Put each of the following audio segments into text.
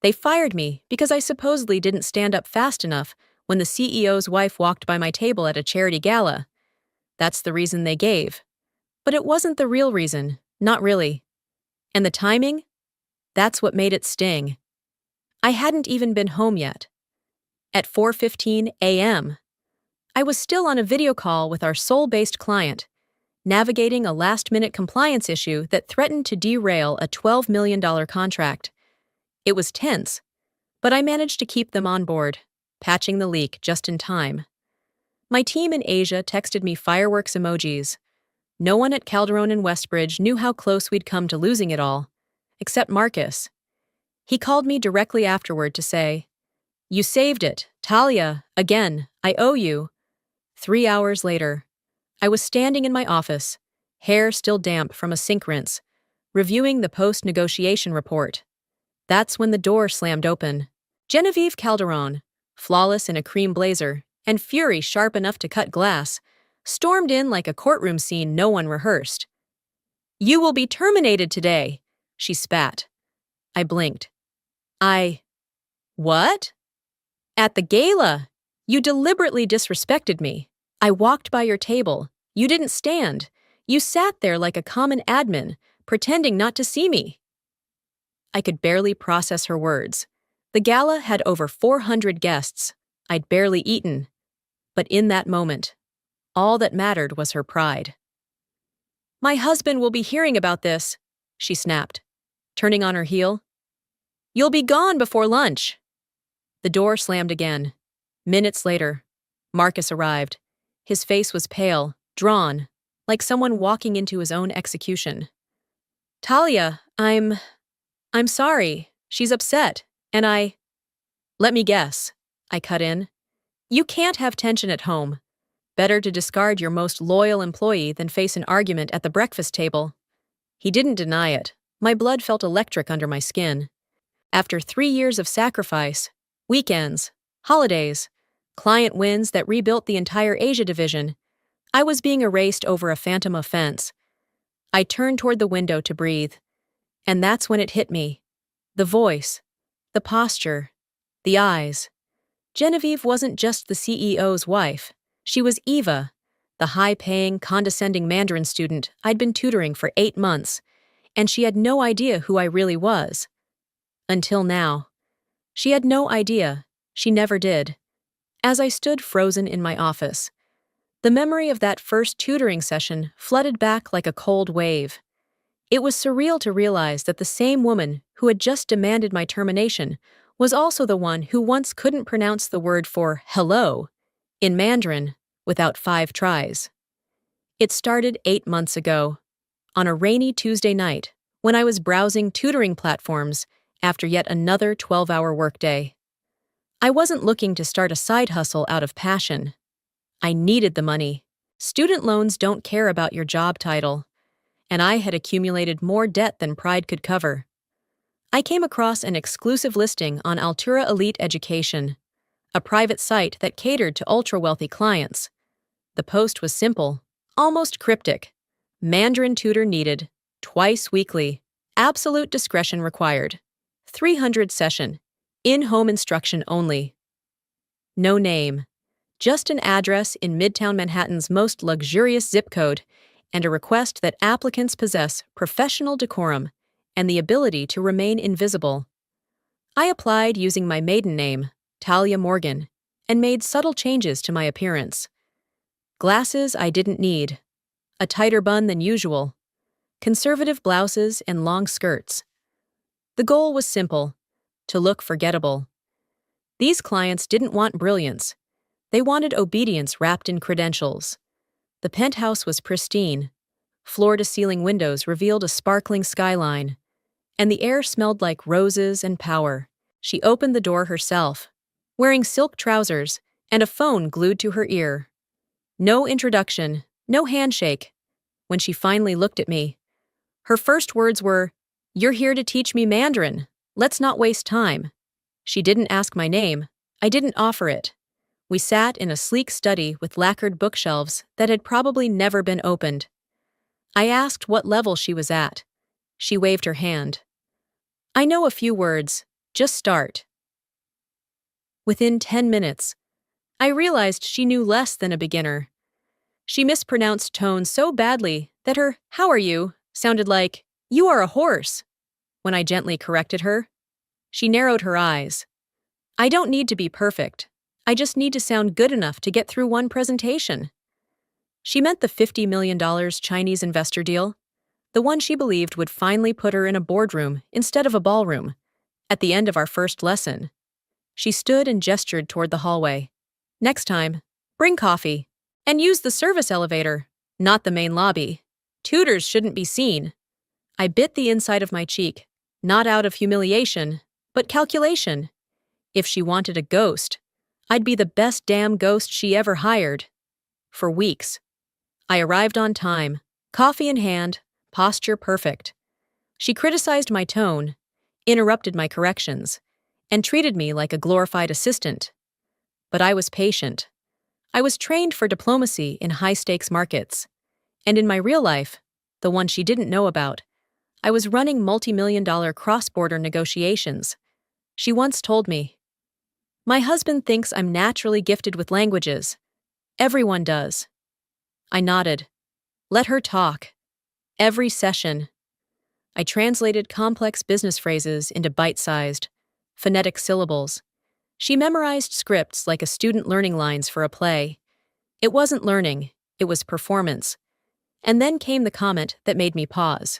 They fired me because I supposedly didn't stand up fast enough when the CEO's wife walked by my table at a charity gala. That's the reason they gave. But it wasn't the real reason, not really. And the timing? That's what made it sting. I hadn't even been home yet. At 4:15 a.m., I was still on a video call with our sole-based client, navigating a last-minute compliance issue that threatened to derail a $12 million contract. It was tense, but I managed to keep them on board, patching the leak just in time. My team in Asia texted me fireworks emojis. No one at Calderon and Westbridge knew how close we'd come to losing it all, except Marcus. He called me directly afterward to say, "You saved it, Talia, again, I owe you." 3 hours later, I was standing in my office, hair still damp from a sink rinse, reviewing the post-negotiation report. That's when the door slammed open. Genevieve Calderon, flawless in a cream blazer and fury sharp enough to cut glass, stormed in like a courtroom scene no one rehearsed. "You will be terminated today," she spat. I blinked. What? At the gala, you deliberately disrespected me. I walked by your table. You didn't stand. You sat there like a common admin, pretending not to see me. I could barely process her words. The gala had over 400 guests. I'd barely eaten. But in that moment, all that mattered was her pride. "My husband will be hearing about this," she snapped, turning on her heel. "You'll be gone before lunch." The door slammed again. Minutes later, Marcus arrived. His face was pale, drawn, like someone walking into his own execution. "Talia, I'm sorry. She's upset, and Let me guess," I cut in. "You can't have tension at home. Better to discard your most loyal employee than face an argument at the breakfast table." He didn't deny it. My blood felt electric under my skin. After 3 years of sacrifice, weekends, holidays, client wins that rebuilt the entire Asia division, I was being erased over a phantom offense. I turned toward the window to breathe. And that's when it hit me. The voice, the posture, the eyes. Genevieve wasn't just the CEO's wife. She was Eva, the high-paying, condescending Mandarin student I'd been tutoring for 8 months, and she had no idea who I really was. Until now. She had no idea. She never did. As I stood frozen in my office, the memory of that first tutoring session flooded back like a cold wave. It was surreal to realize that the same woman who had just demanded my termination was also the one who once couldn't pronounce the word for hello in Mandarin without 5 tries. It started 8 months ago, on a rainy Tuesday night when I was browsing tutoring platforms after yet another 12-hour workday. I wasn't looking to start a side hustle out of passion. I needed the money. Student loans don't care about your job title, and I had accumulated more debt than pride could cover. I came across an exclusive listing on Altura Elite Education, a private site that catered to ultra-wealthy clients. The post was simple, almost cryptic. Mandarin tutor needed, twice weekly, absolute discretion required. 300 session, in-home instruction only. No name, just an address in Midtown Manhattan's most luxurious zip code, and a request that applicants possess professional decorum and the ability to remain invisible. I applied using my maiden name, Talia Morgan, and made subtle changes to my appearance. Glasses I didn't need, a tighter bun than usual, conservative blouses and long skirts. The goal was simple, to look forgettable. These clients didn't want brilliance. They wanted obedience wrapped in credentials. The penthouse was pristine. Floor-to-ceiling windows revealed a sparkling skyline, and the air smelled like roses and power. She opened the door herself, wearing silk trousers and a phone glued to her ear. No introduction, no handshake. When she finally looked at me, her first words were, "You're here to teach me Mandarin. Let's not waste time." She didn't ask my name. I didn't offer it. We sat in a sleek study with lacquered bookshelves that had probably never been opened. I asked what level she was at. She waved her hand. "I know a few words. Just start. Within 10 minutes, I realized she knew less than a beginner. She mispronounced tone so badly that her "how are you" sounded like "you are a horse." When I gently corrected her, she narrowed her eyes. I don't need to be perfect. I just need to sound good enough to get through one presentation. She meant the $50 million Chinese investor deal, the one she believed would finally put her in a boardroom instead of a ballroom. At the end of our first lesson, she stood and gestured toward the hallway. Next time, bring coffee. And use the service elevator, not the main lobby. Tutors shouldn't be seen. I bit the inside of my cheek, not out of humiliation, but calculation. If she wanted a ghost, I'd be the best damn ghost she ever hired. For weeks, I arrived on time, coffee in hand, posture perfect. She criticized my tone, interrupted my corrections, and treated me like a glorified assistant. But I was patient. I was trained for diplomacy in high-stakes markets. And in my real life, the one she didn't know about, I was running multi-million-dollar cross-border negotiations. She once told me, "My husband thinks I'm naturally gifted with languages. Everyone does." I nodded. Let her talk. Every session. I translated complex business phrases into bite-sized, phonetic syllables. She memorized scripts like a student learning lines for a play. It wasn't learning, it was performance. And then came the comment that made me pause.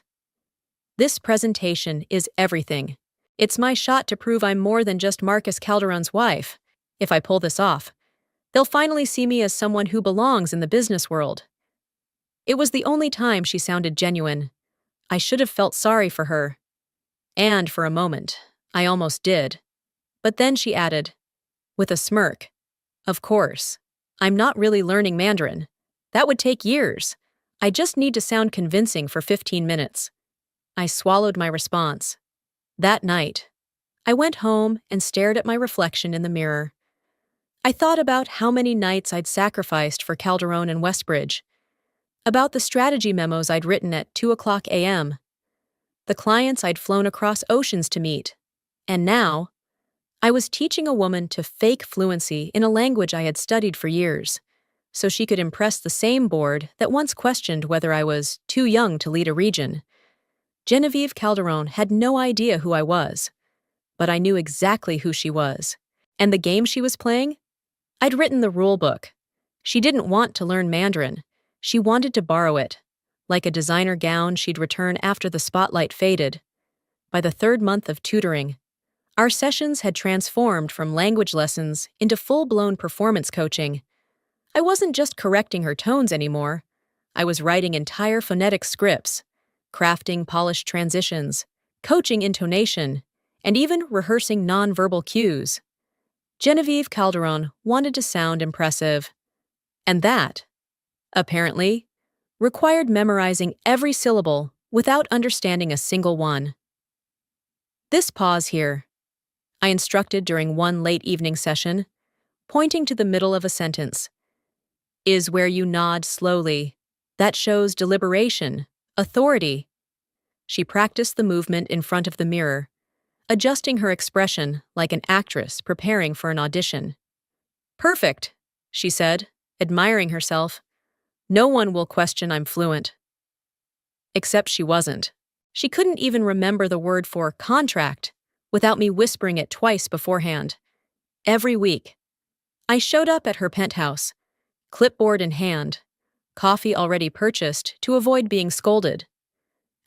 This presentation is everything. It's my shot to prove I'm more than just Marcus Calderon's wife. If I pull this off, they'll finally see me as someone who belongs in the business world. It was the only time she sounded genuine. I should have felt sorry for her. And for a moment, I almost did. But then she added, with a smirk, "Of course, I'm not really learning Mandarin. That would take years. I just need to sound convincing for 15 minutes. I swallowed my response. That night, I went home and stared at my reflection in the mirror. I thought about how many nights I'd sacrificed for Calderon and Westbridge, about the strategy memos I'd written at 2 a.m., the clients I'd flown across oceans to meet, and now, I was teaching a woman to fake fluency in a language I had studied for years, so she could impress the same board that once questioned whether I was too young to lead a region. Genevieve Calderon had no idea who I was, but I knew exactly who she was. And the game she was playing? I'd written the rule book. She didn't want to learn Mandarin. She wanted to borrow it, like a designer gown she'd return after the spotlight faded. By the third month of tutoring, our sessions had transformed from language lessons into full-blown performance coaching. I wasn't just correcting her tones anymore. I was writing entire phonetic scripts, crafting polished transitions, coaching intonation, and even rehearsing nonverbal cues. Genevieve Calderon wanted to sound impressive. And that, apparently, required memorizing every syllable without understanding a single one. This pause here, I instructed during one late evening session, pointing to the middle of a sentence, is where you nod slowly. That shows deliberation, authority. She practiced the movement in front of the mirror, adjusting her expression like an actress preparing for an audition. "Perfect," she said, admiring herself. "No one will question I'm fluent." Except she wasn't. She couldn't even remember the word for contract without me whispering it twice beforehand. Every week, I showed up at her penthouse, clipboard in hand, coffee already purchased to avoid being scolded.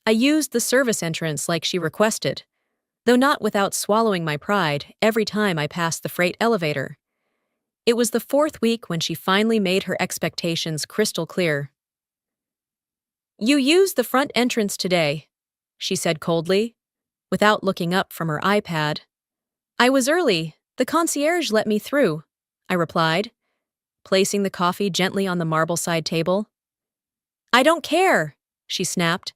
I used the service entrance like she requested, though not without swallowing my pride every time I passed the freight elevator. It was the fourth week when she finally made her expectations crystal clear. "You used the front entrance today," she said coldly, without looking up from her iPad. "I was early. The concierge let me through," I replied, placing the coffee gently on the marble-side table. "I don't care," she snapped.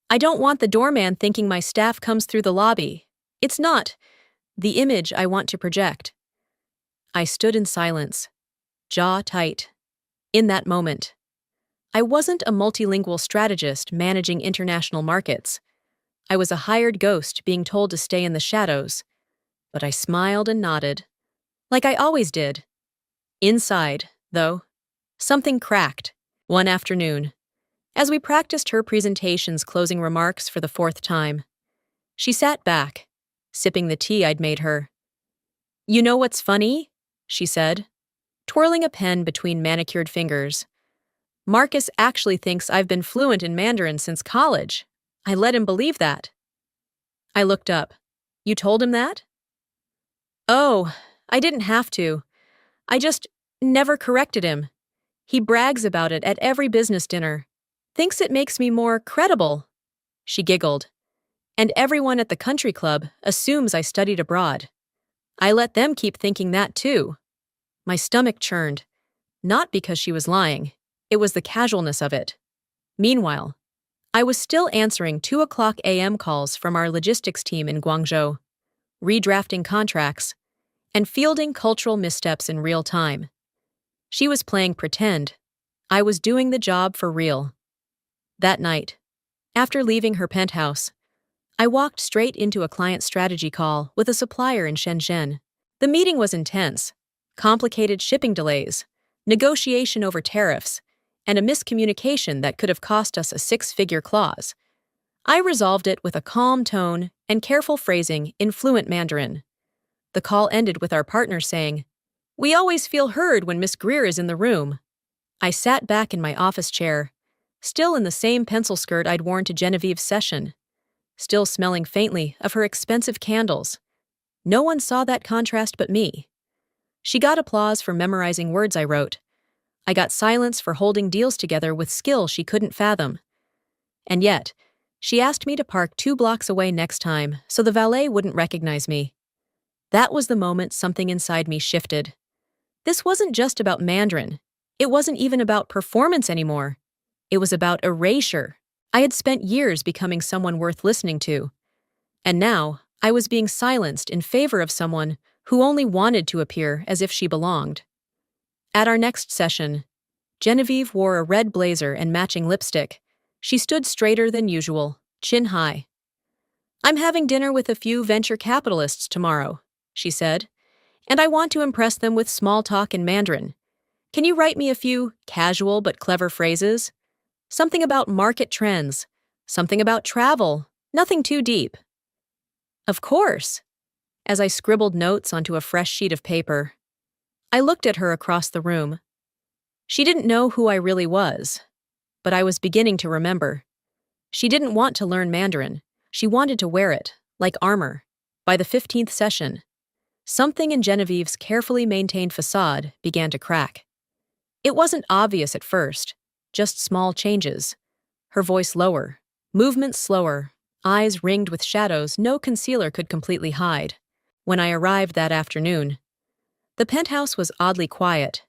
"I don't want the doorman thinking my staff comes through the lobby. It's not the image I want to project." I stood in silence, jaw tight. In that moment, I wasn't a multilingual strategist managing international markets. I was a hired ghost being told to stay in the shadows. but I smiled and nodded, like I always did. Inside, though, something cracked. One afternoon, as we practiced her presentation's closing remarks for the fourth time, she sat back, sipping the tea I'd made her. "You know what's funny?" she said, twirling a pen between manicured fingers. "Marcus actually thinks I've been fluent in Mandarin since college. I let him believe that." I looked up. "You told him that?" "Oh, I didn't have to. I just never corrected him. He brags about it at every business dinner. Thinks it makes me more credible." She giggled. "And everyone at the country club assumes I studied abroad. I let them keep thinking that too." My stomach churned. Not because she was lying. It was the casualness of it. Meanwhile, I was still answering 2 a.m. calls from our logistics team in Guangzhou, redrafting contracts, and fielding cultural missteps in real time. She was playing pretend. I was doing the job for real. That night, after leaving her penthouse, I walked straight into a client strategy call with a supplier in Shenzhen. The meeting was intense. Complicated shipping delays, negotiation over tariffs, and a miscommunication that could have cost us a 6-figure clause. I resolved it with a calm tone and careful phrasing in fluent Mandarin. The call ended with our partner saying, "We always feel heard when Miss Greer is in the room." I sat back in my office chair, still in the same pencil skirt I'd worn to Genevieve's session, still smelling faintly of her expensive candles. No one saw that contrast but me. She got applause for memorizing words I wrote. I got silence for holding deals together with skill she couldn't fathom. And yet, she asked me to park 2 blocks away next time so the valet wouldn't recognize me. That was the moment something inside me shifted. This wasn't just about Mandarin. It wasn't even about performance anymore. It was about erasure. I had spent years becoming someone worth listening to. And now, I was being silenced in favor of someone who only wanted to appear as if she belonged. At our next session, Genevieve wore a red blazer and matching lipstick. She stood straighter than usual, chin high. "I'm having dinner with a few venture capitalists tomorrow," she said, "and I want to impress them with small talk in Mandarin. Can you write me a few casual but clever phrases? Something about market trends, something about travel, nothing too deep." "Of course." As I scribbled notes onto a fresh sheet of paper, I looked at her across the room. She didn't know who I really was, but I was beginning to remember. She didn't want to learn Mandarin. She wanted to wear it, like armor. By the 15th session, something in Genevieve's carefully maintained facade began to crack. It wasn't obvious at first, just small changes. Her voice lower, movements slower, eyes ringed with shadows no concealer could completely hide. When I arrived that afternoon, the penthouse was oddly quiet.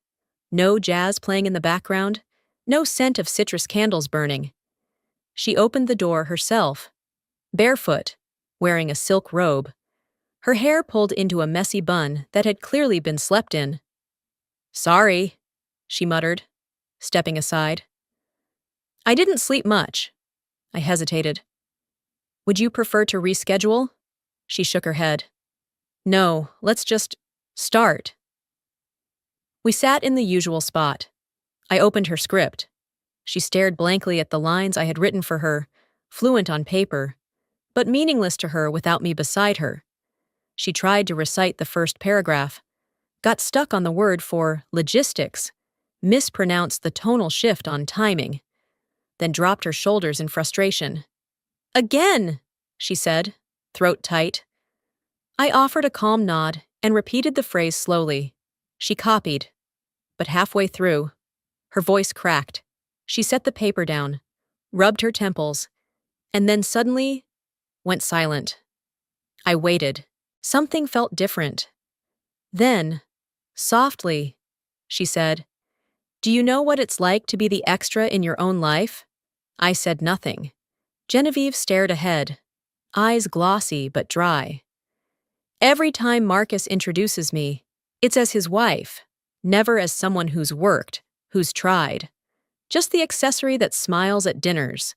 No jazz playing in the background, no scent of citrus candles burning. She opened the door herself, barefoot, wearing a silk robe, her hair pulled into a messy bun that had clearly been slept in. "Sorry," she muttered, stepping aside. "I didn't sleep much." I hesitated. "Would you prefer to reschedule?" She shook her head. "No, let's just start." We sat in the usual spot. I opened her script. She stared blankly at the lines I had written for her, fluent on paper, but meaningless to her without me beside her. She tried to recite the first paragraph, got stuck on the word for logistics, mispronounced the tonal shift on timing, then dropped her shoulders in frustration. "Again," she said, throat tight. I offered a calm nod and repeated the phrase slowly. She copied, but halfway through, her voice cracked. She set the paper down, rubbed her temples, and then suddenly went silent. I waited. Something felt different. Then, softly, she said, "Do you know what it's like to be the extra in your own life?" I said nothing. Genevieve stared ahead, eyes glossy but dry. "Every time Marcus introduces me, it's as his wife, never as someone who's worked, who's tried. Just the accessory that smiles at dinners."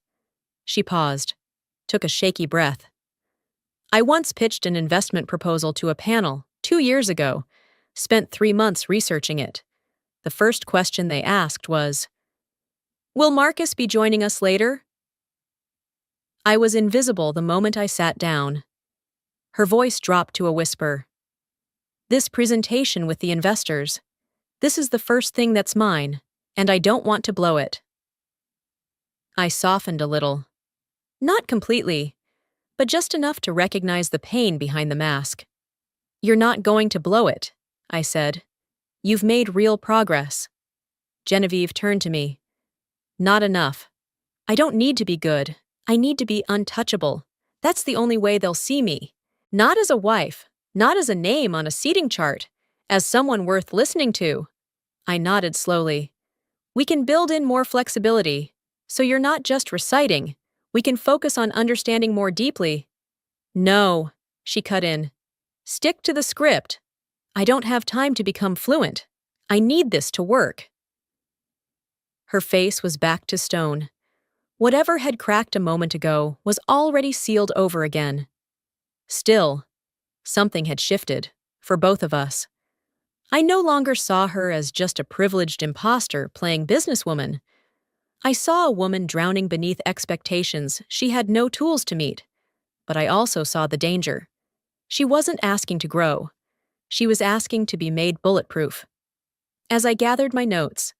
She paused, took a shaky breath. I once pitched an investment proposal to a panel 2 years ago, spent 3 months researching it. The first question they asked was, "Will Marcus be joining us later?" I was invisible the moment I sat down. Her voice dropped to a whisper. "This presentation with the investors. This is the first thing that's mine, and I don't want to blow it." I softened a little. Not completely, but just enough to recognize the pain behind the mask. "You're not going to blow it," I said. "You've made real progress." Genevieve turned to me. "Not enough. I don't need to be good. I need to be untouchable. That's the only way they'll see me. Not as a wife, not as a name on a seating chart, as someone worth listening to." I nodded slowly. "We can build in more flexibility, so you're not just reciting. We can focus on understanding more deeply." "No," she cut in. "Stick to the script. I don't have time to become fluent. I need this to work." Her face was back to stone. Whatever had cracked a moment ago was already sealed over again. Still, something had shifted, for both of us. I no longer saw her as just a privileged imposter playing businesswoman. I saw a woman drowning beneath expectations she had no tools to meet. But I also saw the danger. She wasn't asking to grow. She was asking to be made bulletproof. As I gathered my notes,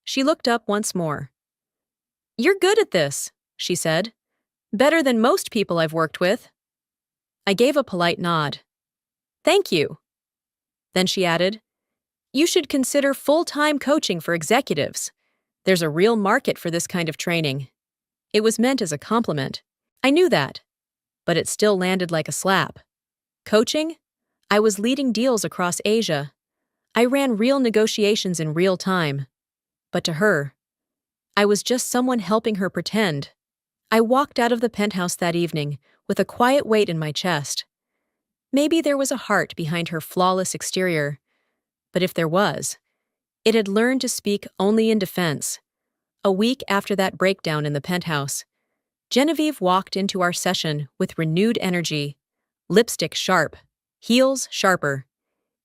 she looked up once more. "You're good at this," she said. "Better than most people I've worked with." I gave a polite nod. "Thank you." Then she added, "You should consider full-time coaching for executives. There's a real market for this kind of training." It was meant as a compliment. I knew that. But it still landed like a slap. Coaching? I was leading deals across Asia. I ran real negotiations in real time. But to her, I was just someone helping her pretend. I walked out of the penthouse that evening with a quiet weight in my chest. Maybe there was a heart behind her flawless exterior. But if there was, it had learned to speak only in defense. A week after that breakdown in the penthouse, Genevieve walked into our session with renewed energy, lipstick sharp, heels sharper.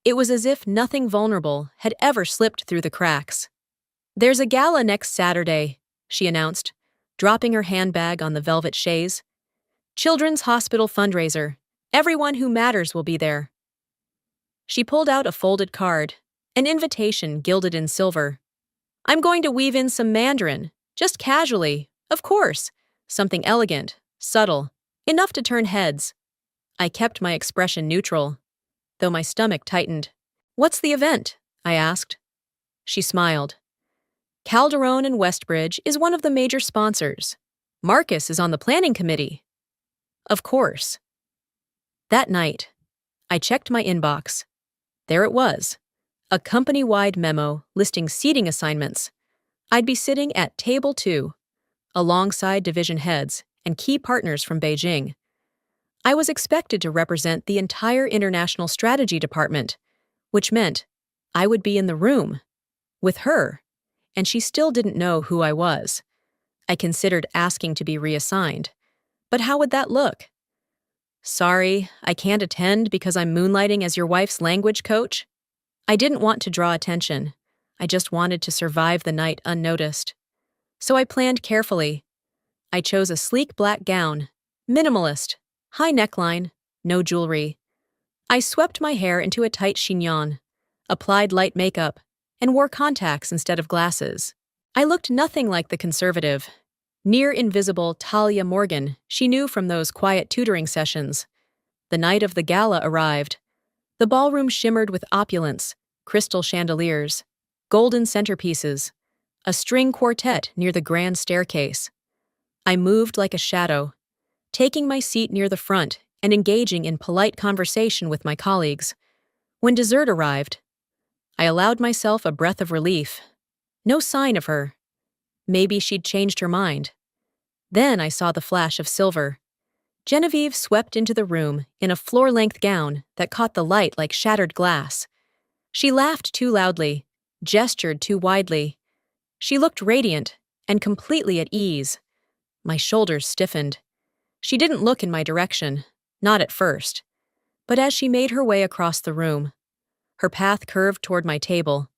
It was as if nothing vulnerable had ever slipped through the cracks. "There's a gala next Saturday," she announced, dropping her handbag on the velvet chaise. "Children's Hospital fundraiser. Everyone who matters will be there." She pulled out a folded card, an invitation gilded in silver. "I'm going to weave in some Mandarin, just casually, of course. Something elegant, subtle, enough to turn heads." I kept my expression neutral, though my stomach tightened. "What's the event?" I asked. She smiled. "Calderon and Westbridge is one of the major sponsors. Marcus is on the planning committee." Of course. That night, I checked my inbox. There it was, a company-wide memo listing seating assignments. I'd be sitting at Table 2, alongside division heads and key partners from Beijing. I was expected to represent the entire international strategy department, which meant I would be in the room with her, and she still didn't know who I was. I considered asking to be reassigned, but how would that look? "Sorry, I can't attend because I'm moonlighting as your wife's language coach." I didn't want to draw attention. I just wanted to survive the night unnoticed. So I planned carefully. I chose a sleek black gown, minimalist, high neckline, no jewelry. I swept my hair into a tight chignon, applied light makeup, and wore contacts instead of glasses. I looked nothing like the conservative, near-invisible Talia Morgan she knew from those quiet tutoring sessions. The night of the gala arrived. The ballroom shimmered with opulence, crystal chandeliers, golden centerpieces, a string quartet near the grand staircase. I moved like a shadow, taking my seat near the front and engaging in polite conversation with my colleagues. When dessert arrived, I allowed myself a breath of relief. No sign of her. Maybe she'd changed her mind. Then I saw the flash of silver. Genevieve swept into the room in a floor-length gown that caught the light like shattered glass. She laughed too loudly, gestured too widely. She looked radiant and completely at ease. My shoulders stiffened. She didn't look in my direction. Not at first, but as she made her way across the room, her path curved toward my table.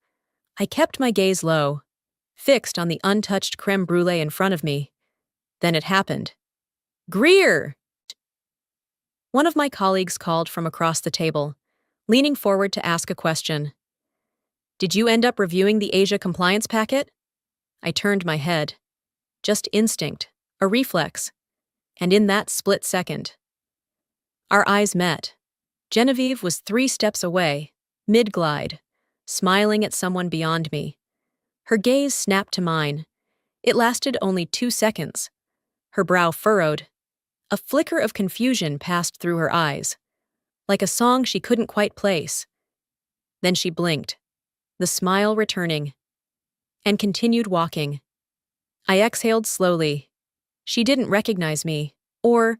I kept my gaze low, fixed on the untouched creme brulee in front of me. Then it happened. Greer! One of my colleagues called from across the table, leaning forward to ask a question. Did you end up reviewing the Asia compliance packet? I turned my head. Just instinct, a reflex. And in that split second, our eyes met. Genevieve was 3 steps away, mid-glide, smiling at someone beyond me. Her gaze snapped to mine. It lasted only 2 seconds. Her brow furrowed. A flicker of confusion passed through her eyes, like a song she couldn't quite place. Then she blinked, the smile returning, and continued walking. I exhaled slowly. She didn't recognize me, or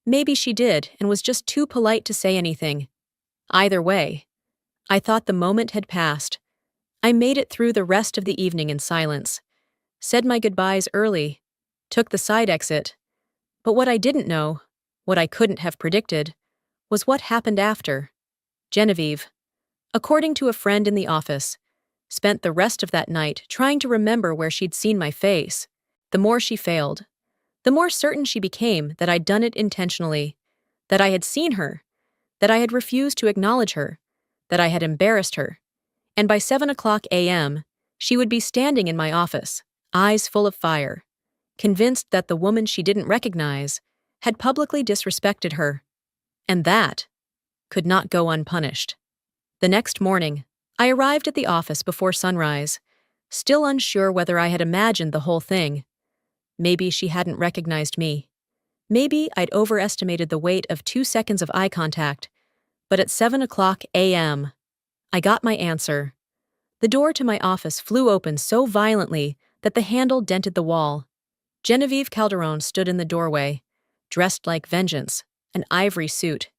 maybe she did and was just too polite to say anything. Either way, I thought the moment had passed. I made it through the rest of the evening in silence, said my goodbyes early, took the side exit. But what I didn't know, what I couldn't have predicted, was what happened after. Genevieve, according to a friend in the office, spent the rest of that night trying to remember where she'd seen my face. The more she failed, the more certain she became that I'd done it intentionally, that I had seen her, that I had refused to acknowledge her, that I had embarrassed her. And by 7:00 a.m., she would be standing in my office, eyes full of fire, convinced that the woman she didn't recognize had publicly disrespected her. And that could not go unpunished. The next morning, I arrived at the office before sunrise, still unsure whether I had imagined the whole thing. Maybe she hadn't recognized me. Maybe I'd overestimated the weight of 2 seconds of eye contact. But at 7:00 a.m., I got my answer. The door to my office flew open so violently that the handle dented the wall. Genevieve Calderon stood in the doorway, dressed like vengeance, an ivory suit,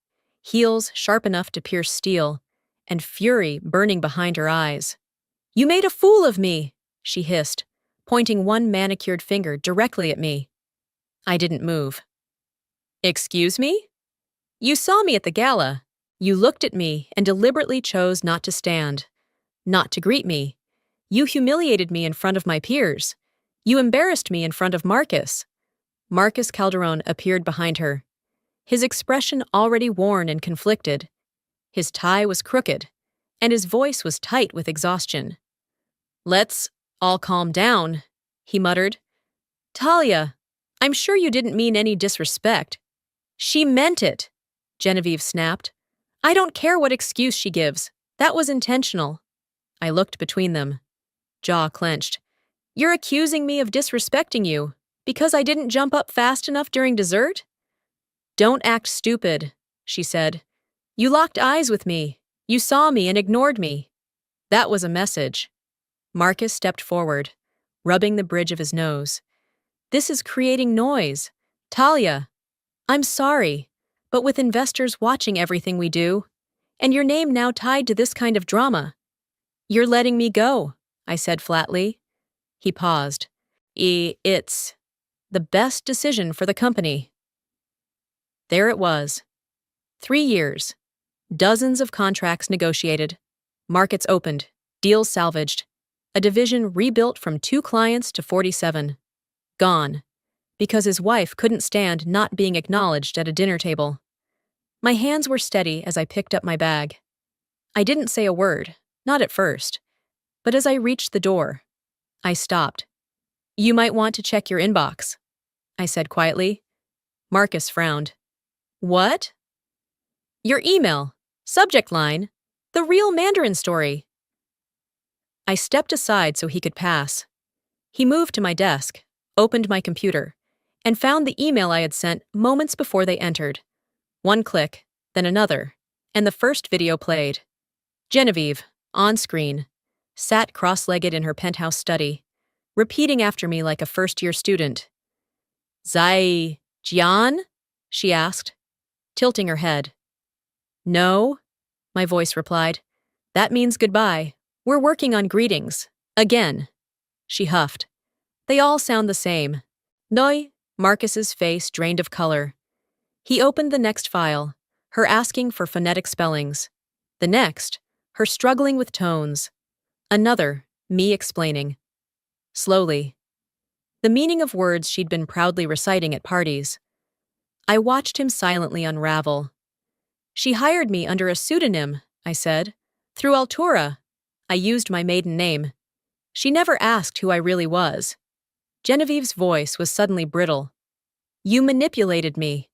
heels sharp enough to pierce steel, and fury burning behind her eyes. "You made a fool of me," she hissed, pointing one manicured finger directly at me. I didn't move. "Excuse me? You saw me at the gala. You looked at me and deliberately chose not to stand, not to greet me. You humiliated me in front of my peers. You embarrassed me in front of Marcus." Marcus Calderon appeared behind her, his expression already worn and conflicted. His tie was crooked, and his voice was tight with exhaustion. "Let's all calm down," he muttered. "Talia, I'm sure you didn't mean any disrespect." "She meant it," Genevieve snapped. "I don't care what excuse she gives. That was intentional." I looked between them, jaw clenched. "You're accusing me of disrespecting you because I didn't jump up fast enough during dessert?" "Don't act stupid," she said. "You locked eyes with me. You saw me and ignored me." That was a message. Marcus stepped forward, rubbing the bridge of his nose. "This is creating noise. Talia, I'm sorry, but with investors watching everything we do, and your name now tied to this kind of drama, you're letting me go," I said flatly. He paused. It's the best decision for the company." There it was. 3 years. Dozens of contracts negotiated. Markets opened. Deals salvaged. A division rebuilt from 2 clients to 47. Gone. Because his wife couldn't stand not being acknowledged at a dinner table. My hands were steady as I picked up my bag. I didn't say a word, not at first. But as I reached the door, I stopped. "You might want to check your inbox," I said quietly. Marcus frowned. "What?" "Your email. Subject line. The real Mandarin story." I stepped aside so he could pass. He moved to my desk, opened my computer, and found the email I had sent moments before they entered. One click, then another, and the first video played. Genevieve, on screen, sat cross-legged in her penthouse study, repeating after me like a first-year student. "Zai Jian?" she asked, tilting her head. "No," my voice replied. "That means goodbye. We're working on greetings. Again." She huffed. "They all sound the same." Noi, Marcus's face drained of color. He opened the next file, her asking for phonetic spellings. The next, her struggling with tones. Another, me explaining. Slowly. The meaning of words she'd been proudly reciting at parties. I watched him silently unravel. She hired me under a pseudonym, I said. Through Altura. I used my maiden name. She never asked who I really was. Genevieve's voice was suddenly brittle. You manipulated me.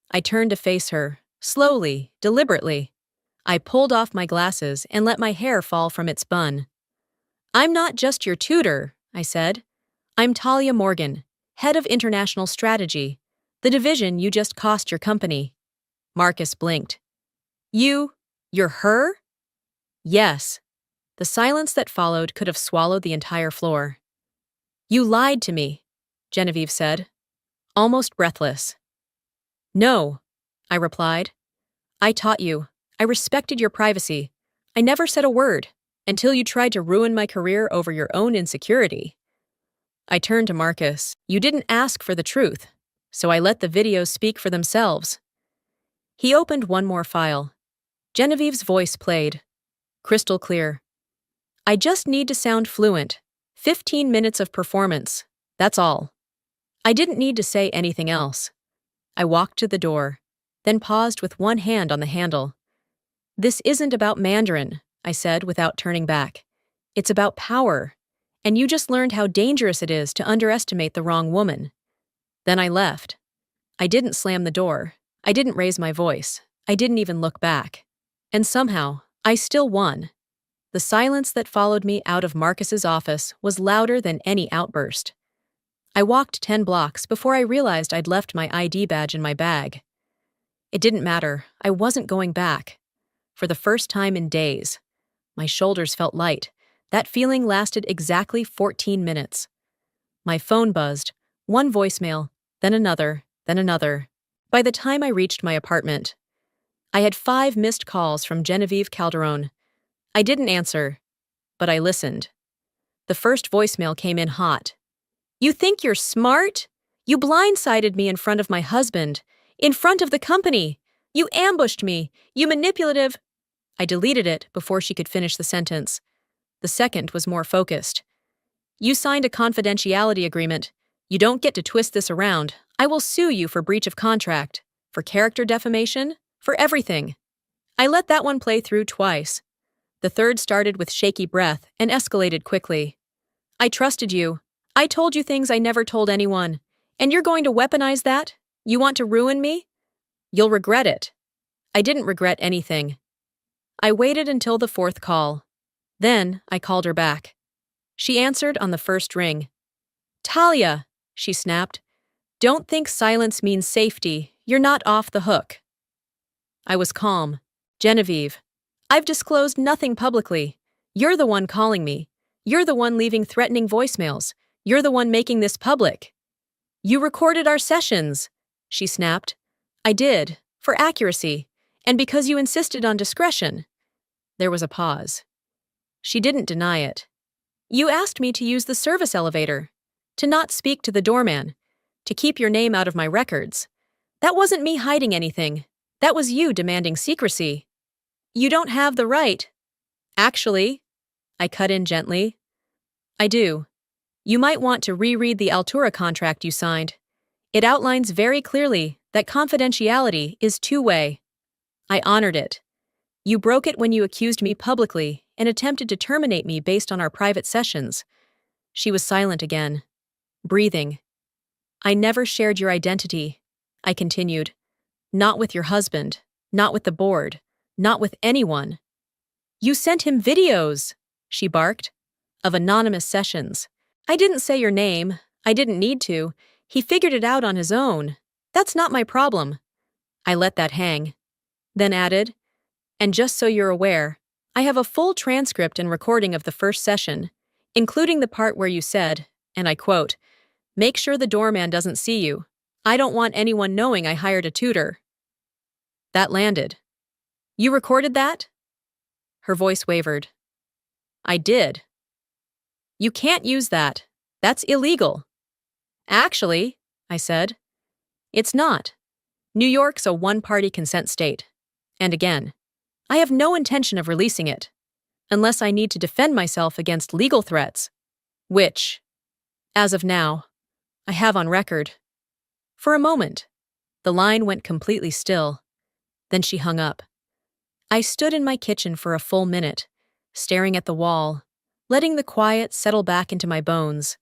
I turned to face her, slowly, deliberately. I pulled off my glasses and let my hair fall from its bun. I'm not just your tutor, I said. I'm Talia Morgan, head of international strategy, the division you just cost your company. Marcus blinked. You're her? Yes. The silence that followed could have swallowed the entire floor. You lied to me, Genevieve said, almost breathless. No, I replied. I taught you. I respected your privacy. I never said a word, until you tried to ruin my career over your own insecurity. I turned to Marcus. You didn't ask for the truth, so I let the videos speak for themselves. He opened one more file. Genevieve's voice played, crystal clear. I just need to sound fluent. 15 minutes of performance. That's all. I didn't need to say anything else. I walked to the door, then paused with one hand on the handle. This isn't about Mandarin, I said without turning back. It's about power, and you just learned how dangerous it is to underestimate the wrong woman. Then I left. I didn't slam the door. I didn't raise my voice. I didn't even look back. And somehow, I still won. The silence that followed me out of Marcus's office was louder than any outburst. I walked 10 blocks before I realized I'd left my ID badge in my bag. It didn't matter. I wasn't going back. For the first time in days. My shoulders felt light. That feeling lasted exactly 14 minutes. My phone buzzed, one voicemail, then another, then another. By the time I reached my apartment, I had 5 missed calls from Genevieve Calderon. I didn't answer, but I listened. The first voicemail came in hot. You think you're smart? You blindsided me in front of my husband, in front of the company. You ambushed me. You manipulative. I deleted it before she could finish the sentence. The second was more focused. You signed a confidentiality agreement. You don't get to twist this around. I will sue you for breach of contract, for character defamation, for everything. I let that one play through twice. The third started with shaky breath and escalated quickly. I trusted you. I told you things I never told anyone. And you're going to weaponize that? You want to ruin me? You'll regret it. I didn't regret anything. I waited until the 4th call. Then I called her back. She answered on the first ring. Talia, she snapped. Don't think silence means safety. You're not off the hook. I was calm. Genevieve, I've disclosed nothing publicly. You're the one calling me. You're the one leaving threatening voicemails. You're the one making this public. You recorded our sessions, she snapped. I did, for accuracy, and because you insisted on discretion. There was a pause. She didn't deny it. You asked me to use the service elevator, to not speak to the doorman, to keep your name out of my records. That wasn't me hiding anything. That was you demanding secrecy. You don't have the right. Actually, I cut in gently. I do. You might want to reread the Altura contract you signed. It outlines very clearly that confidentiality is two-way. I honored it. You broke it when you accused me publicly and attempted to terminate me based on our private sessions. She was silent again, breathing. I never shared your identity, I continued. Not with your husband, not with the board, not with anyone. You sent him videos, she barked, of anonymous sessions. I didn't say your name. I didn't need to. He figured it out on his own. That's not my problem. I let that hang. Then added, and just so you're aware, I have a full transcript and recording of the first session, including the part where you said, and I quote, make sure the doorman doesn't see you. I don't want anyone knowing I hired a tutor. That landed. You recorded that? Her voice wavered. I did. You can't use that. That's illegal. Actually, I said, it's not. New York's a one-party consent state. And again, I have no intention of releasing it, unless I need to defend myself against legal threats, which, as of now, I have on record. For a moment, the line went completely still. Then she hung up. I stood in my kitchen for a full minute, staring at the wall, letting the quiet settle back into my bones.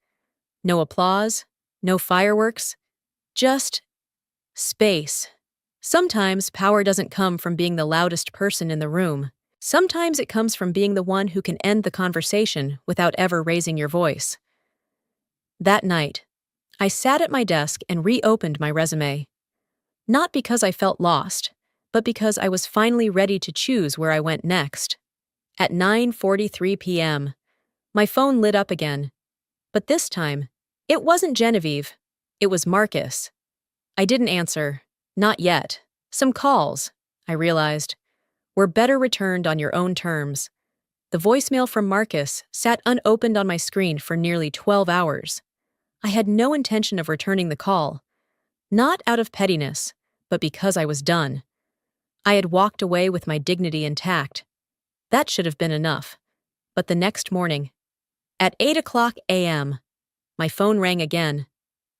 No applause, no fireworks, just space. Sometimes power doesn't come from being the loudest person in the room. Sometimes it comes from being the one who can end the conversation without ever raising your voice. That night, I sat at my desk and reopened my resume. Not because I felt lost, but because I was finally ready to choose where I went next. At 9:43 p.m., my phone lit up again. But this time, it wasn't Genevieve. It was Marcus. I didn't answer. Not yet. Some calls, I realized, were better returned on your own terms. The voicemail from Marcus sat unopened on my screen for nearly 12 hours. I had no intention of returning the call. Not out of pettiness, but because I was done. I had walked away with my dignity intact. That should have been enough. But the next morning, at 8 a.m., my phone rang again.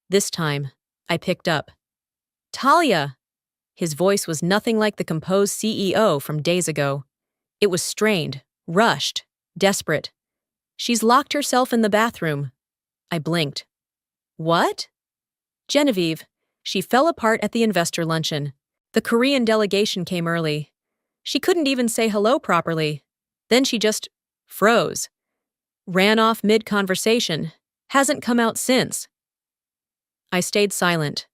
This time, I picked up. Talia! His voice was nothing like the composed CEO from days ago. It was strained, rushed, desperate. She's locked herself in the bathroom. I blinked. What? Genevieve. She fell apart at the investor luncheon. The Korean delegation came early. She couldn't even say hello properly. Then she just froze. Ran off mid-conversation. Hasn't come out since. I stayed silent.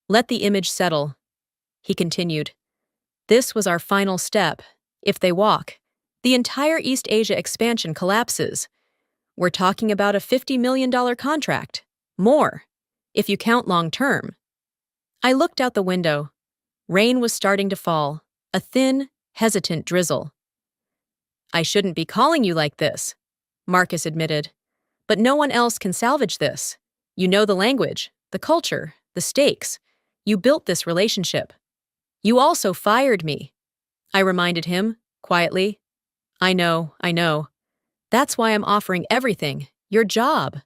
Let the image settle. He continued. This was our final step. If they walk, the entire East Asia expansion collapses. We're talking about a $50 million contract. More, if you count long-term. I looked out the window. Rain was starting to fall, a thin, hesitant drizzle. I shouldn't be calling you like this, Marcus admitted. But no one else can salvage this. You know the language, the culture, the stakes. You built this relationship. You also fired me. I reminded him, quietly. I know. That's why I'm offering everything. Your job.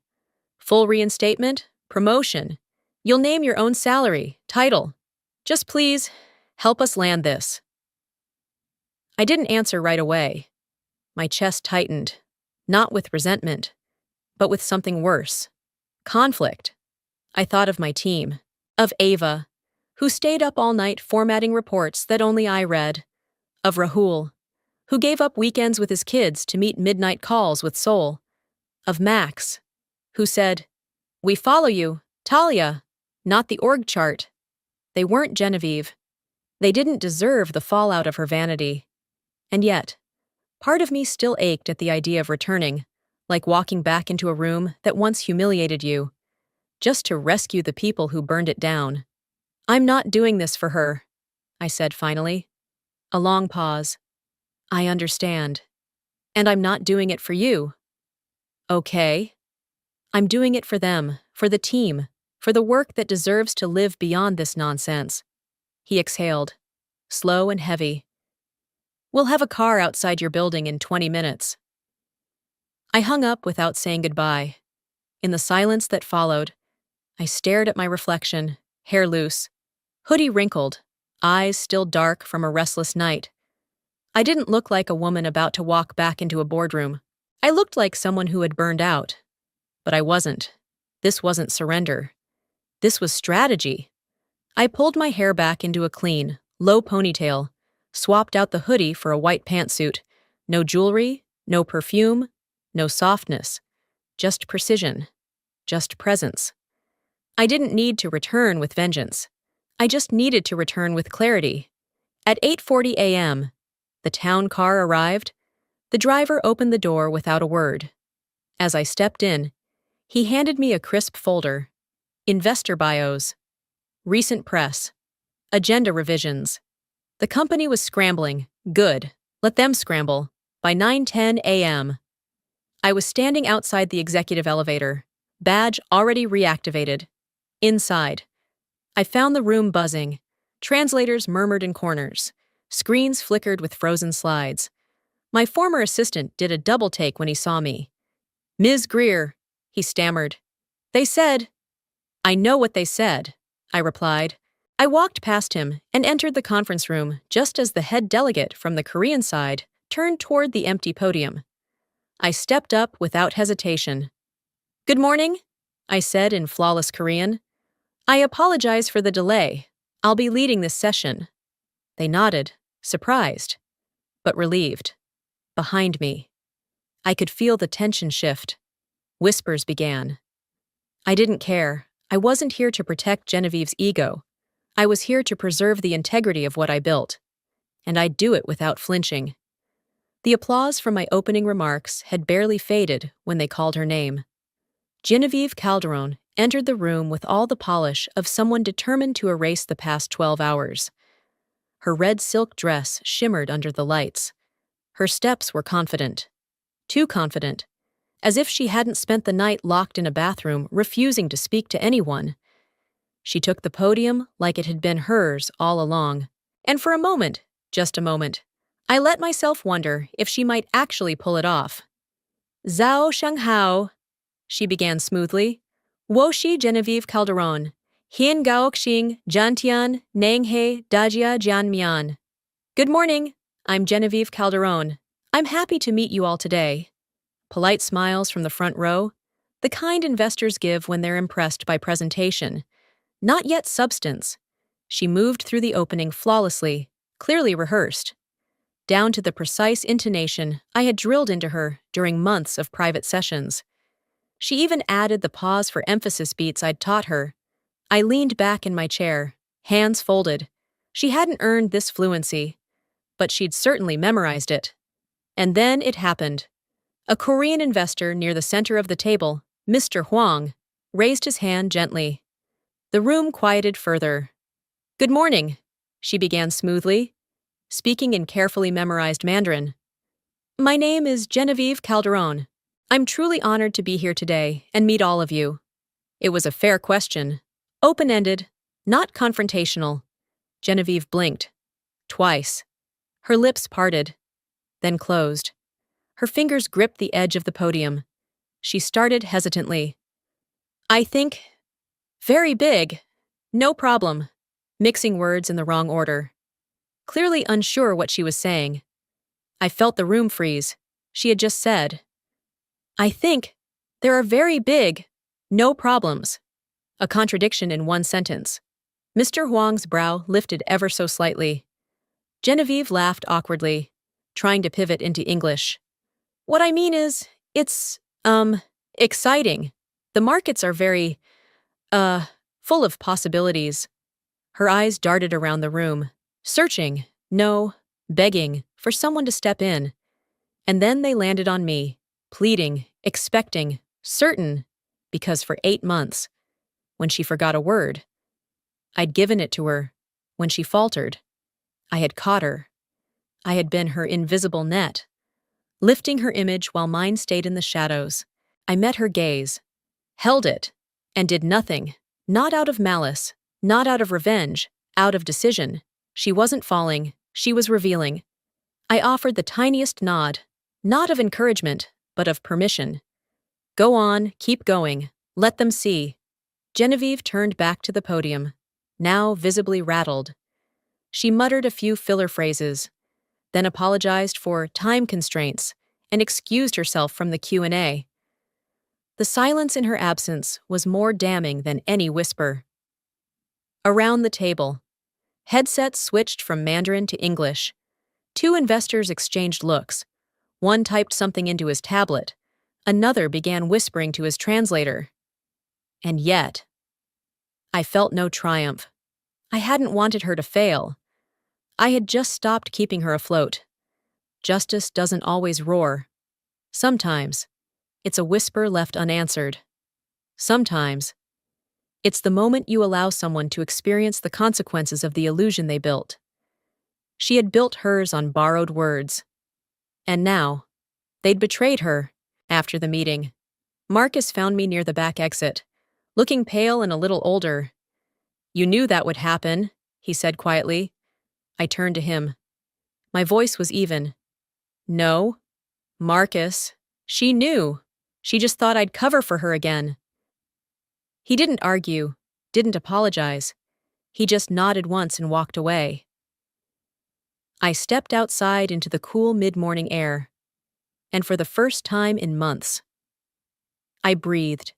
Full reinstatement, promotion. You'll name your own salary, title. Just please, help us land this. I didn't answer right away. My chest tightened, not with resentment, but with something worse. Conflict. I thought of my team, of Ava, who stayed up all night formatting reports that only I read, of Rahul, who gave up weekends with his kids to meet midnight calls with Sol, of Max, who said, "We follow you, Talia, not the org chart." They weren't Genevieve. They didn't deserve the fallout of her vanity. And yet, part of me still ached at the idea of returning, like walking back into a room that once humiliated you, just to rescue the people who burned it down. I'm not doing this for her, I said finally. A long pause. I understand. And I'm not doing it for you. Okay. I'm doing it for them, for the team, for the work that deserves to live beyond this nonsense. He exhaled, slow and heavy. We'll have a car outside your building in 20 minutes. I hung up without saying goodbye. In the silence that followed, I stared at my reflection, hair loose, hoodie wrinkled, eyes still dark from a restless night. I didn't look like a woman about to walk back into a boardroom. I looked like someone who had burned out. But I wasn't. This wasn't surrender. This was strategy. I pulled my hair back into a clean, low ponytail, swapped out the hoodie for a white pantsuit. No jewelry, no perfume, no softness. Just precision. Just presence. I didn't need to return with vengeance. I just needed to return with clarity. At 8:40 a.m., the town car arrived. The driver opened the door without a word. As I stepped in, he handed me a crisp folder. Investor bios. Recent press. Agenda revisions. The company was scrambling. Good. Let them scramble. By 9:10 a.m. I was standing outside the executive elevator. Badge already reactivated. Inside. I found the room buzzing. Translators murmured in corners. Screens flickered with frozen slides. My former assistant did a double take when he saw me. "Ms. Greer," he stammered. "They said—" "I know what they said," I replied. I walked past him and entered the conference room just as the head delegate from the Korean side turned toward the empty podium. I stepped up without hesitation. "Good morning," I said in flawless Korean. "I apologize for the delay. I'll be leading this session." They nodded, surprised, but relieved. Behind me, I could feel the tension shift. Whispers began. I didn't care. I wasn't here to protect Genevieve's ego. I was here to preserve the integrity of what I built. And I'd do it without flinching. The applause from my opening remarks had barely faded when they called her name. Genevieve Calderon entered the room with all the polish of someone determined to erase the past 12 hours. Her red silk dress shimmered under the lights. Her steps were confident. Too confident. As if she hadn't spent the night locked in a bathroom, refusing to speak to anyone. She took the podium like it had been hers all along. And for a moment, just a moment, I let myself wonder if she might actually pull it off. "Zhao Shanghao," she began smoothly. "Woshi Genevieve Calderon. Hien Gaoxing Jantian Nanghe Dajia Jianmian." "Good morning. I'm Genevieve Calderon. I'm happy to meet you all today." Polite smiles from the front row, the kind investors give when they're impressed by presentation. Not yet substance. She moved through the opening flawlessly, clearly rehearsed. Down to the precise intonation I had drilled into her during months of private sessions. She even added the pause for emphasis beats I'd taught her. I leaned back in my chair, hands folded. She hadn't earned this fluency, but she'd certainly memorized it. And then it happened. A Korean investor near the center of the table, Mr. Huang, raised his hand gently. The room quieted further. "Good morning," she began smoothly, speaking in carefully memorized Mandarin. "My name is Genevieve Calderon. I'm truly honored to be here today and meet all of you." It was a fair question. Open-ended, not confrontational. Genevieve blinked. Twice. Her lips parted, then closed. Her fingers gripped the edge of the podium. She started hesitantly. "I think... very big. No problem," mixing words in the wrong order. Clearly unsure what she was saying. I felt the room freeze. She had just said, "I think there are very big, no problems." A contradiction in one sentence. Mr. Huang's brow lifted ever so slightly. Genevieve laughed awkwardly, trying to pivot into English. "What I mean is, it's, exciting. The markets are very, full of possibilities." Her eyes darted around the room, searching, no, begging, for someone to step in. And then they landed on me, pleading, expecting, certain, because for 8 months, when she forgot a word, I'd given it to her. When she faltered, I had caught her. I had been her invisible net, lifting her image while mine stayed in the shadows. I met her gaze, held it, and did nothing, not out of malice, not out of revenge, out of decision. She wasn't falling, she was revealing. I offered the tiniest nod, not of encouragement, but of permission. "Go on, keep going, let them see." Genevieve turned back to the podium, now visibly rattled. She muttered a few filler phrases, then apologized for time constraints and excused herself from the Q&A. The silence in her absence was more damning than any whisper. Around the table, headsets switched from Mandarin to English. 2 investors exchanged looks. One typed something into his tablet. Another began whispering to his translator. And yet, I felt no triumph. I hadn't wanted her to fail. I had just stopped keeping her afloat. Justice doesn't always roar. Sometimes, it's a whisper left unanswered. Sometimes, it's the moment you allow someone to experience the consequences of the illusion they built. She had built hers on borrowed words. And now, they'd betrayed her. After the meeting, Marcus found me near the back exit, looking pale and a little older. "You knew that would happen," he said quietly. I turned to him. My voice was even. No. Marcus. She knew. She just thought I'd cover for her again. He didn't argue, didn't apologize. He just nodded once and walked away. I stepped outside into the cool mid-morning air, and for the first time in months, I breathed.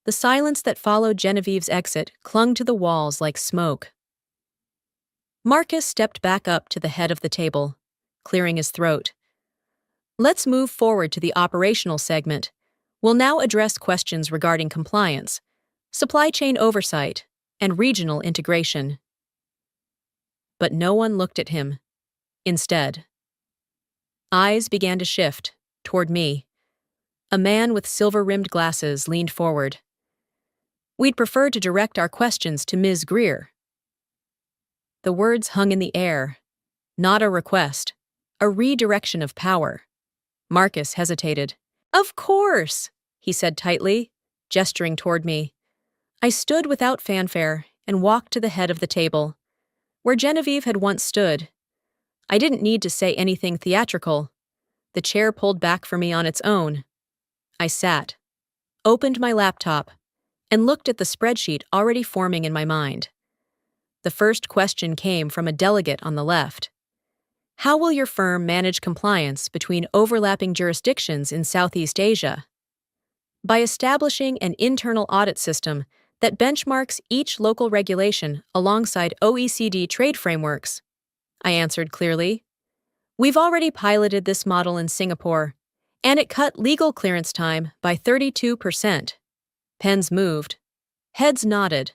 The silence that followed Genevieve's exit clung to the walls like smoke. Marcus stepped back up to the head of the table, clearing his throat. Let's move forward to the operational segment. We'll now address questions regarding compliance, supply chain oversight, and regional integration. But no one looked at him. Instead, eyes began to shift toward me. A man with silver-rimmed glasses leaned forward. We'd prefer to direct our questions to Ms. Greer. The words hung in the air. Not a request, a redirection of power. Marcus hesitated. Of course, he said tightly, gesturing toward me. I stood without fanfare and walked to the head of the table, where Genevieve had once stood. I didn't need to say anything theatrical. The chair pulled back for me on its own. I sat, opened my laptop, and looked at the spreadsheet already forming in my mind. The first question came from a delegate on the left. How will your firm manage compliance between overlapping jurisdictions in Southeast Asia? By establishing an internal audit system that benchmarks each local regulation alongside OECD trade frameworks, I answered clearly. We've already piloted this model in Singapore, and it cut legal clearance time by 32%. Pens moved. Heads nodded.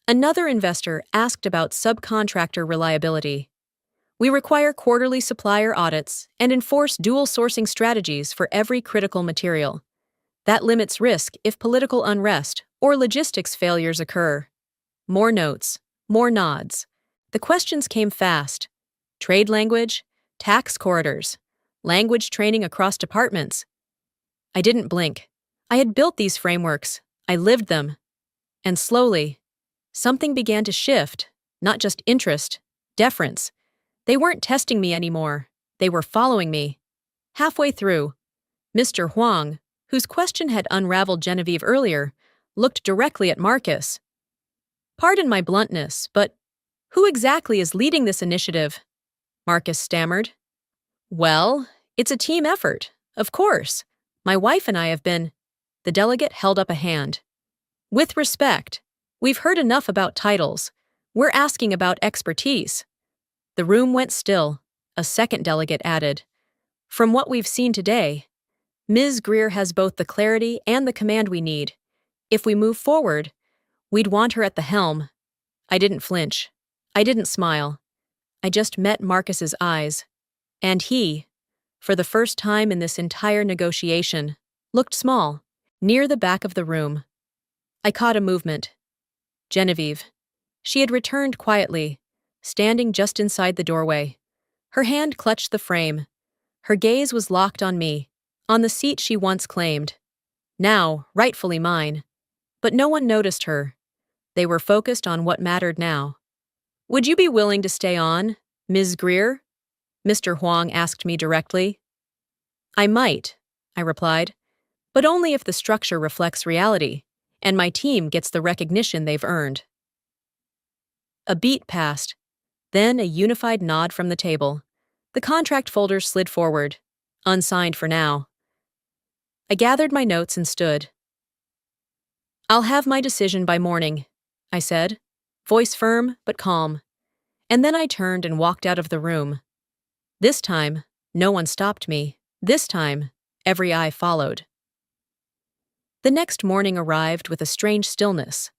Another investor asked about subcontractor reliability. We require quarterly supplier audits and enforce dual sourcing strategies for every critical material. That limits risk if political unrest or logistics failures occur. More notes, more nods. The questions came fast. Trade language, tax corridors, language training across departments. I didn't blink. I had built these frameworks. I lived them. And slowly, something began to shift, not just interest, deference. They weren't testing me anymore. They were following me. Halfway through, Mr. Huang, whose question had unraveled Genevieve earlier, looked directly at Marcus. Pardon my bluntness, but who exactly is leading this initiative? Marcus stammered. Well, it's a team effort, of course. My wife and I have been. The delegate held up a hand. With respect, we've heard enough about titles. We're asking about expertise. The room went still. A second delegate added. From what we've seen today, Ms. Greer has both the clarity and the command we need. If we move forward, we'd want her at the helm. I didn't flinch. I didn't smile. I just met Marcus's eyes. And he, for the first time in this entire negotiation, looked small, near the back of the room. I caught a movement. Genevieve. She had returned quietly, standing just inside the doorway. Her hand clutched the frame. Her gaze was locked on me, on the seat she once claimed. Now, rightfully mine. But no one noticed her. They were focused on what mattered now. Would you be willing to stay on, Ms. Greer? Mr. Huang asked me directly. I might, I replied, but only if the structure reflects reality, and my team gets the recognition they've earned. A beat passed, then a unified nod from the table. The contract folders slid forward, unsigned for now. I gathered my notes and stood. I'll have my decision by morning, I said, voice firm but calm. And then I turned and walked out of the room. This time, no one stopped me. This time, every eye followed. The next morning arrived with a strange stillness.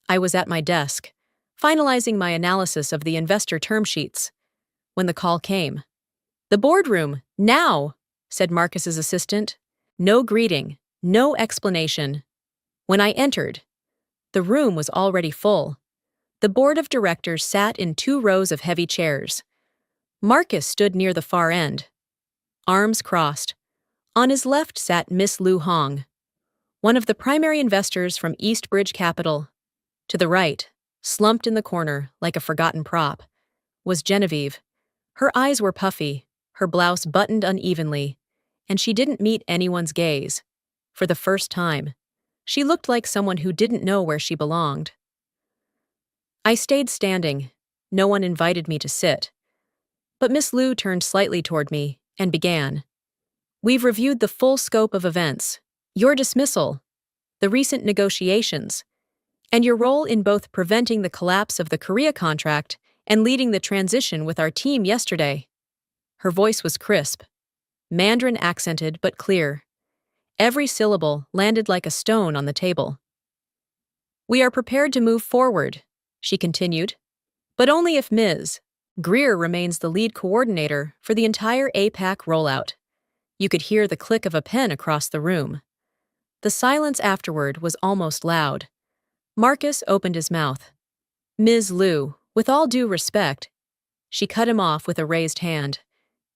I was at my desk, finalizing my analysis of the investor term sheets, when the call came. The boardroom, now, said Marcus's assistant. No greeting, no explanation. When I entered, the room was already full. The board of directors sat in 2 rows of heavy chairs. Marcus stood near the far end, arms crossed. On his left sat Miss Lu Hong, one of the primary investors from East Bridge Capital. To the right, Slumped in the corner, like a forgotten prop, was Genevieve. Her eyes were puffy, her blouse buttoned unevenly, and she didn't meet anyone's gaze. For the first time, she looked like someone who didn't know where she belonged. I stayed standing. No one invited me to sit. But Miss Liu turned slightly toward me and began. We've reviewed the full scope of events, your dismissal, the recent negotiations, and your role in both preventing the collapse of the Korea contract and leading the transition with our team yesterday. Her voice was crisp, Mandarin accented but clear. Every syllable landed like a stone on the table. We are prepared to move forward, she continued, but only if Ms. Greer remains the lead coordinator for the entire APAC rollout. You could hear the click of a pen across the room. The silence afterward was almost loud. Marcus opened his mouth. Ms. Liu, with all due respect, she cut him off with a raised hand.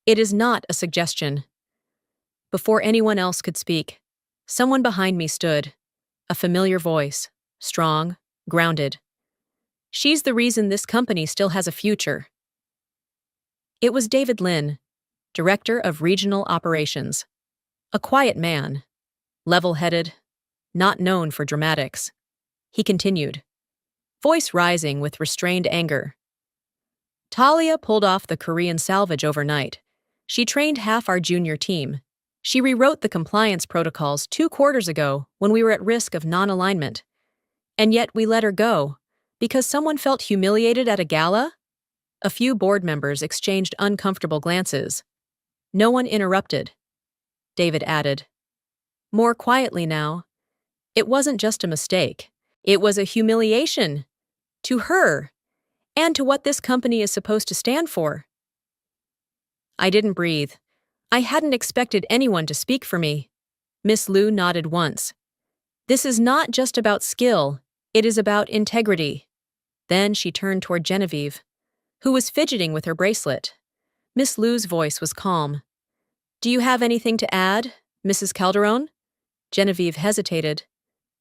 It is not a suggestion. Before anyone else could speak, someone behind me stood. A familiar voice, strong, grounded. She's the reason this company still has a future. It was David Lin, Director of Regional Operations. A quiet man, level-headed, not known for dramatics. He continued, voice rising with restrained anger. Talia pulled off the Korean salvage overnight. She trained half our junior team. She rewrote the compliance protocols 2 quarters ago when we were at risk of non-alignment. And yet we let her go, because someone felt humiliated at a gala? A few board members exchanged uncomfortable glances. No one interrupted. David added, more quietly now, it wasn't just a mistake. It was a humiliation. To her, and to what this company is supposed to stand for. I didn't breathe. I hadn't expected anyone to speak for me. Miss Liu nodded once. This is not just about skill, it is about integrity. Then she turned toward Genevieve, who was fidgeting with her bracelet. Miss Liu's voice was calm. Do you have anything to add, Mrs. Calderon? Genevieve hesitated,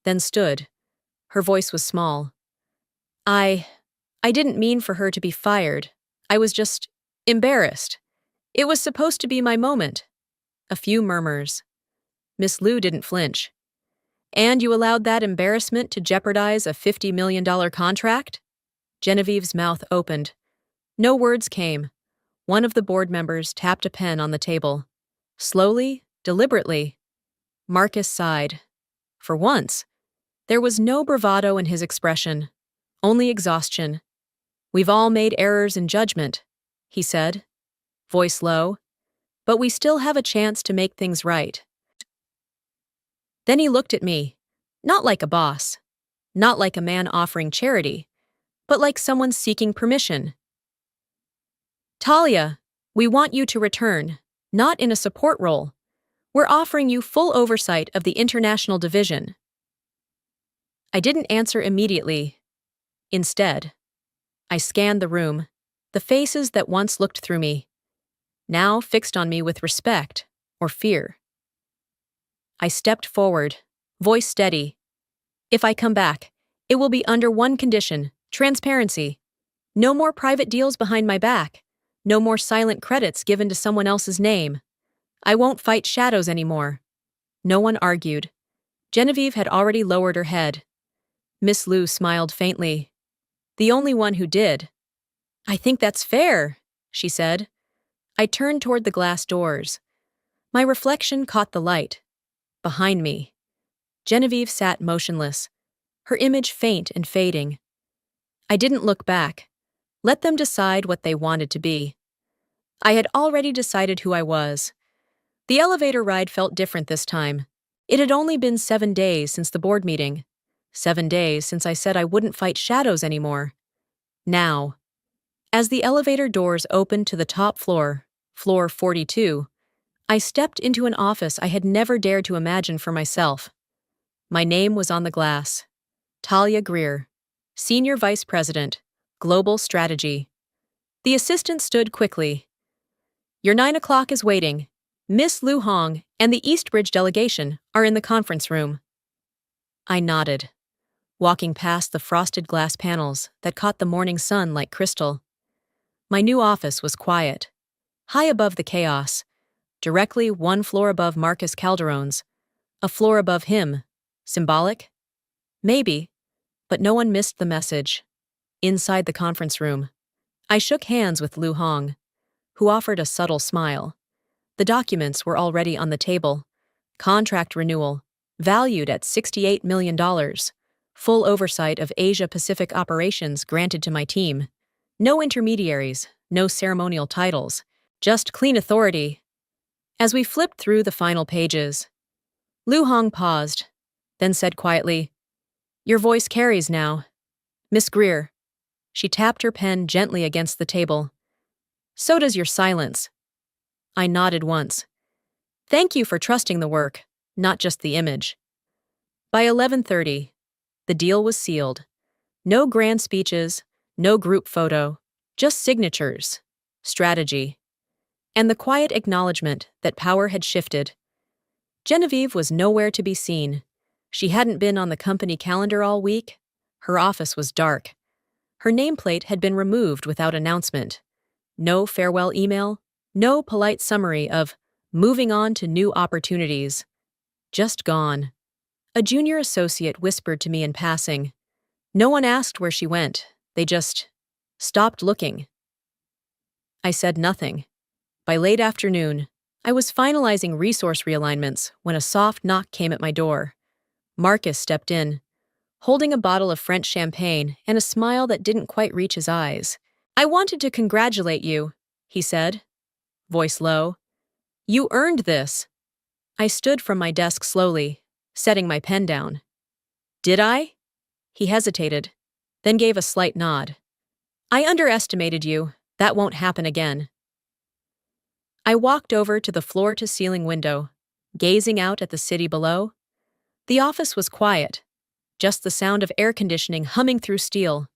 then stood. Her voice was small. I didn't mean for her to be fired. I was just embarrassed. It was supposed to be my moment. A few murmurs. Miss Liu didn't flinch. And you allowed that embarrassment to jeopardize a $50 million contract? Genevieve's mouth opened. No words came. One of the board members tapped a pen on the table. Slowly, deliberately. Marcus sighed. For once, there was no bravado in his expression, only exhaustion. We've all made errors in judgment, he said, voice low, but we still have a chance to make things right. Then he looked at me, not like a boss, not like a man offering charity, but like someone seeking permission. Talia, we want you to return, not in a support role. We're offering you full oversight of the international division. I didn't answer immediately. Instead, I scanned the room, the faces that once looked through me, now fixed on me with respect or fear. I stepped forward, voice steady. If I come back, it will be under one condition, transparency. No more private deals behind my back. No more silent credits given to someone else's name. I won't fight shadows anymore. No one argued. Genevieve had already lowered her head. Miss Liu smiled faintly. The only one who did. I think that's fair, she said. I turned toward the glass doors. My reflection caught the light. Behind me. Genevieve sat motionless, her image faint and fading. I didn't look back. Let them decide what they wanted to be. I had already decided who I was. The elevator ride felt different this time. It had only been 7 days since the board meeting. 7 days since I said I wouldn't fight shadows anymore. Now, as the elevator doors opened to the top floor, floor 42, I stepped into an office I had never dared to imagine for myself. My name was on the glass. Talia Greer, Senior Vice President, Global Strategy. The assistant stood quickly. Your 9 o'clock is waiting. Miss Liu Hong and the Eastbridge delegation are in the conference room. I nodded. walking past the frosted glass panels that caught the morning sun like crystal. My new office was quiet, high above the chaos, directly one floor above Marcus Calderon's, a floor above him. Symbolic? Maybe, but no one missed the message. Inside the conference room, I shook hands with Lu Hong, who offered a subtle smile. The documents were already on the table. Contract renewal, valued at $68 million. Full oversight of Asia-Pacific operations granted to my team. No intermediaries, no ceremonial titles, just clean authority. As we flipped through the final pages, Lu Hong paused, then said quietly, "Your voice carries now. Miss Greer." She tapped her pen gently against the table. "So does your silence." I nodded once. "Thank you for trusting the work, not just the image." By 11:30, the deal was sealed. No grand speeches, no group photo, just signatures, strategy, and the quiet acknowledgement that power had shifted. Genevieve was nowhere to be seen. She hadn't been on the company calendar all week. Her office was dark. Her nameplate had been removed without announcement. No farewell email, no polite summary of moving on to new opportunities. Just gone. A junior associate whispered to me in passing. No one asked where she went. They just stopped looking. I said nothing. By late afternoon, I was finalizing resource realignments when a soft knock came at my door. Marcus stepped in, holding a bottle of French champagne and a smile that didn't quite reach his eyes. "I wanted to congratulate you," he said, voice low. "You earned this." I stood from my desk slowly, setting my pen down. "Did I?" He hesitated, then gave a slight nod. "I underestimated you. That won't happen again." I walked over to the floor-to-ceiling window, gazing out at the city below. The office was quiet, just the sound of air conditioning humming through steel.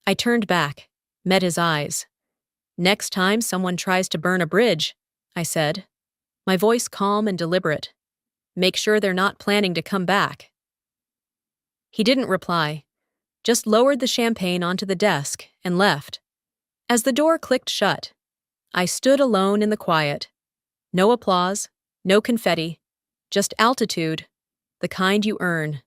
I turned back, met his eyes. "Next time someone tries to burn a bridge," I said, my voice calm and deliberate, "make sure they're not planning to come back." He didn't reply, just lowered the champagne onto the desk and left. As the door clicked shut, I stood alone in the quiet. No applause, no confetti, just altitude, the kind you earn.